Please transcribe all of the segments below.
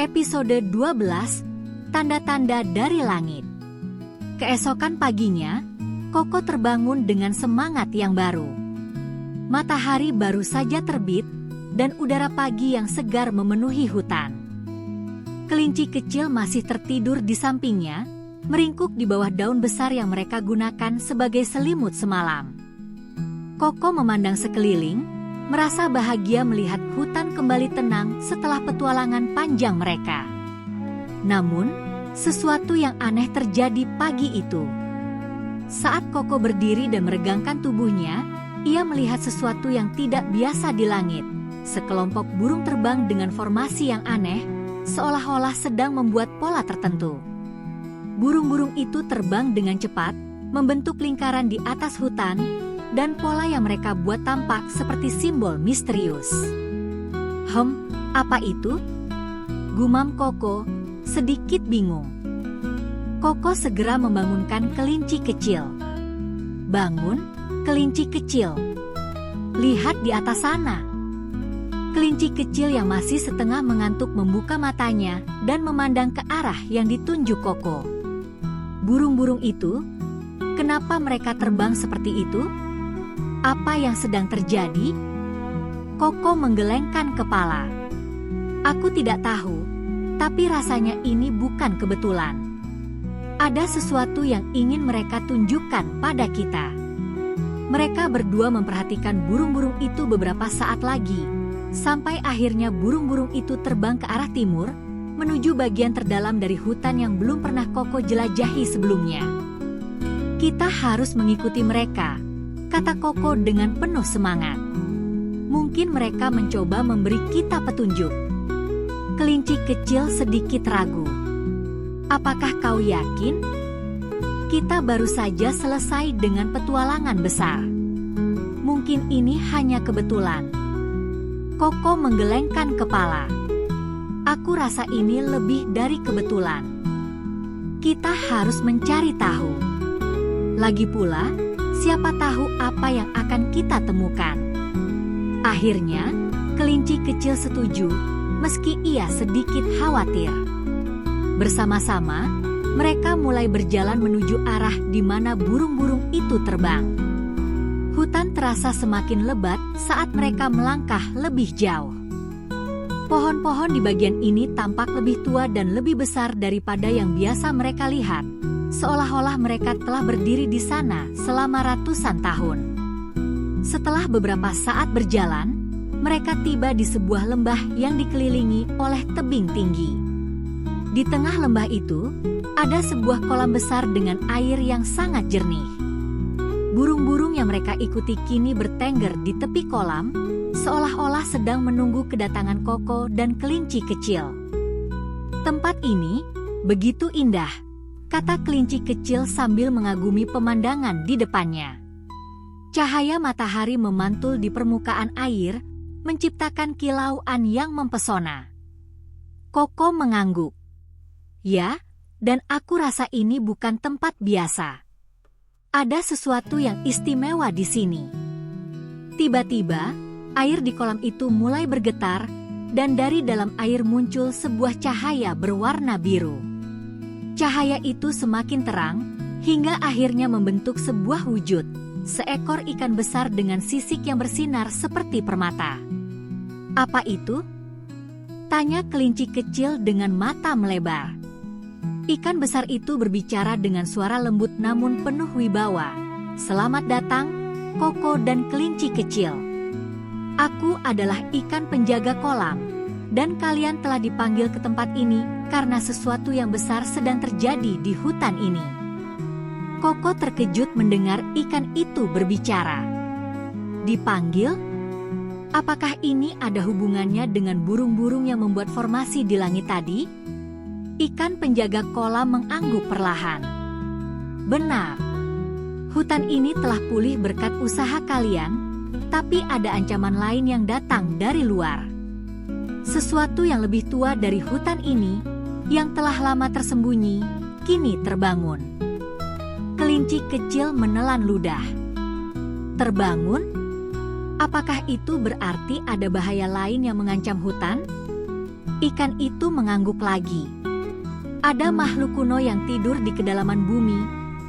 Episode 12, Tanda-tanda dari Langit. Keesokan paginya, Koko terbangun dengan semangat yang baru. Matahari baru saja terbit, dan udara pagi yang segar memenuhi hutan. Kelinci kecil masih tertidur di sampingnya, meringkuk di bawah daun besar yang mereka gunakan sebagai selimut semalam. Koko memandang sekeliling, merasa bahagia melihat hutan kembali tenang setelah petualangan panjang mereka. Namun, sesuatu yang aneh terjadi pagi itu. Saat Koko berdiri dan meregangkan tubuhnya, ia melihat sesuatu yang tidak biasa di langit. Sekelompok burung terbang dengan formasi yang aneh, seolah-olah sedang membuat pola tertentu. Burung-burung itu terbang dengan cepat, membentuk lingkaran di atas hutan, dan pola yang mereka buat tampak seperti simbol misterius. Apa itu? Gumam Koko, sedikit bingung. Koko segera membangunkan kelinci kecil. Bangun, kelinci kecil. Lihat di atas sana. Kelinci kecil yang masih setengah mengantuk membuka matanya dan memandang ke arah yang ditunjuk Koko. Burung-burung itu, kenapa mereka terbang seperti itu? Apa yang sedang terjadi? Koko menggelengkan kepala. Aku tidak tahu, tapi rasanya ini bukan kebetulan. Ada sesuatu yang ingin mereka tunjukkan pada kita. Mereka berdua memperhatikan burung-burung itu beberapa saat lagi, sampai akhirnya burung-burung itu terbang ke arah timur, menuju bagian terdalam dari hutan yang belum pernah Koko jelajahi sebelumnya. Kita harus mengikuti mereka, kata Koko dengan penuh semangat. Mungkin mereka mencoba memberi kita petunjuk. Kelinci kecil sedikit ragu. Apakah kau yakin? Kita baru saja selesai dengan petualangan besar. Mungkin ini hanya kebetulan. Koko menggelengkan kepala. Aku rasa ini lebih dari kebetulan. Kita harus mencari tahu. Lagi pula, siapa tahu apa yang akan kita temukan. Akhirnya, kelinci kecil setuju, meski ia sedikit khawatir. Bersama-sama, mereka mulai berjalan menuju arah di mana burung-burung itu terbang. Hutan terasa semakin lebat saat mereka melangkah lebih jauh. Pohon-pohon di bagian ini tampak lebih tua dan lebih besar daripada yang biasa mereka lihat. Seolah-olah mereka telah berdiri di sana selama ratusan tahun. Setelah beberapa saat berjalan, mereka tiba di sebuah lembah yang dikelilingi oleh tebing tinggi. Di tengah lembah itu, ada sebuah kolam besar dengan air yang sangat jernih. Burung-burung yang mereka ikuti kini bertengger di tepi kolam, seolah-olah sedang menunggu kedatangan Koko dan kelinci kecil. Tempat ini begitu indah, kata kelinci kecil sambil mengagumi pemandangan di depannya. Cahaya matahari memantul di permukaan air, menciptakan kilauan yang mempesona. Koko mengangguk. Ya, dan aku rasa ini bukan tempat biasa. Ada sesuatu yang istimewa di sini. Tiba-tiba, air di kolam itu mulai bergetar, dan dari dalam air muncul sebuah cahaya berwarna biru. Cahaya itu semakin terang, hingga akhirnya membentuk sebuah wujud, seekor ikan besar dengan sisik yang bersinar seperti permata. Apa itu? Tanya kelinci kecil dengan mata melebar. Ikan besar itu berbicara dengan suara lembut namun penuh wibawa. Selamat datang, Koko dan kelinci kecil. Aku adalah ikan penjaga kolam, dan kalian telah dipanggil ke tempat ini karena sesuatu yang besar sedang terjadi di hutan ini. Koko terkejut mendengar ikan itu berbicara. Dipanggil? Apakah ini ada hubungannya dengan burung-burung yang membuat formasi di langit tadi? Ikan penjaga kolam mengangguk perlahan. Benar. Hutan ini telah pulih berkat usaha kalian, tapi ada ancaman lain yang datang dari luar. Sesuatu yang lebih tua dari hutan ini, yang telah lama tersembunyi, kini terbangun. Kelinci kecil menelan ludah. Terbangun? Apakah itu berarti ada bahaya lain yang mengancam hutan? Ikan itu mengangguk lagi. Ada makhluk kuno yang tidur di kedalaman bumi,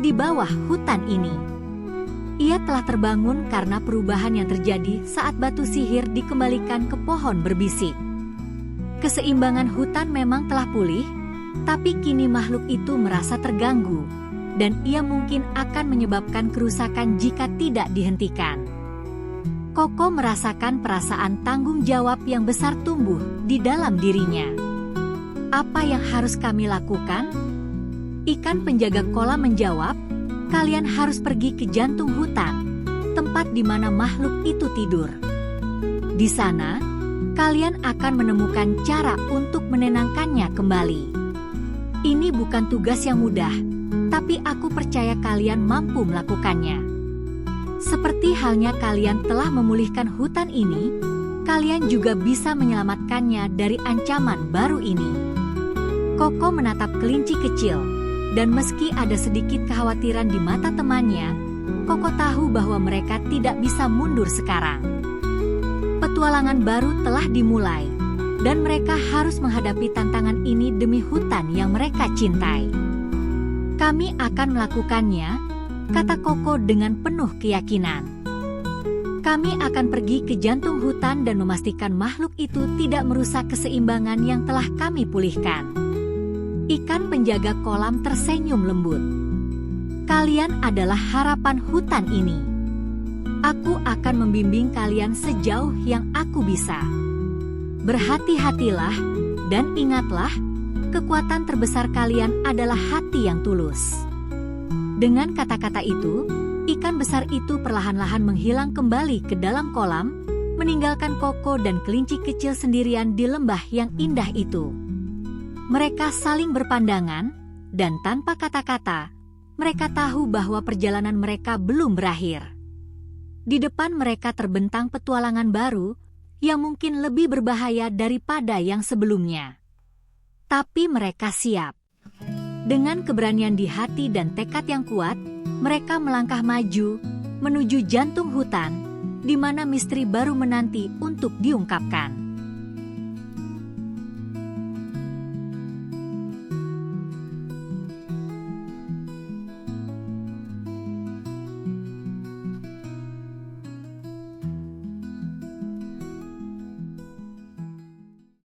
di bawah hutan ini. Ia telah terbangun karena perubahan yang terjadi saat batu sihir dikembalikan ke pohon berbisik. Keseimbangan hutan memang telah pulih, tapi kini makhluk itu merasa terganggu, dan ia mungkin akan menyebabkan kerusakan jika tidak dihentikan. Koko merasakan perasaan tanggung jawab yang besar tumbuh di dalam dirinya. Apa yang harus kami lakukan? Ikan penjaga kolam menjawab, kalian harus pergi ke jantung hutan, tempat di mana makhluk itu tidur. Di sana, kalian akan menemukan cara untuk menenangkannya kembali. Ini bukan tugas yang mudah, tapi aku percaya kalian mampu melakukannya. Seperti halnya kalian telah memulihkan hutan ini, kalian juga bisa menyelamatkannya dari ancaman baru ini. Koko menatap kelinci kecil, dan meski ada sedikit kekhawatiran di mata temannya, Koko tahu bahwa mereka tidak bisa mundur sekarang. Petualangan baru telah dimulai, dan mereka harus menghadapi tantangan ini demi hutan yang mereka cintai. Kami akan melakukannya, kata Koko dengan penuh keyakinan. Kami akan pergi ke jantung hutan dan memastikan makhluk itu tidak merusak keseimbangan yang telah kami pulihkan. Ikan penjaga kolam tersenyum lembut. Kalian adalah harapan hutan ini. Aku akan membimbing kalian sejauh yang aku bisa. Berhati-hatilah dan ingatlah, kekuatan terbesar kalian adalah hati yang tulus. Dengan kata-kata itu, ikan besar itu perlahan-lahan menghilang kembali ke dalam kolam, meninggalkan Koko dan kelinci kecil sendirian di lembah yang indah itu. Mereka saling berpandangan, dan tanpa kata-kata, mereka tahu bahwa perjalanan mereka belum berakhir. Di depan mereka terbentang petualangan baru, yang mungkin lebih berbahaya daripada yang sebelumnya. Tapi mereka siap. Dengan keberanian di hati dan tekad yang kuat, mereka melangkah maju, menuju jantung hutan, di mana misteri baru menanti untuk diungkapkan.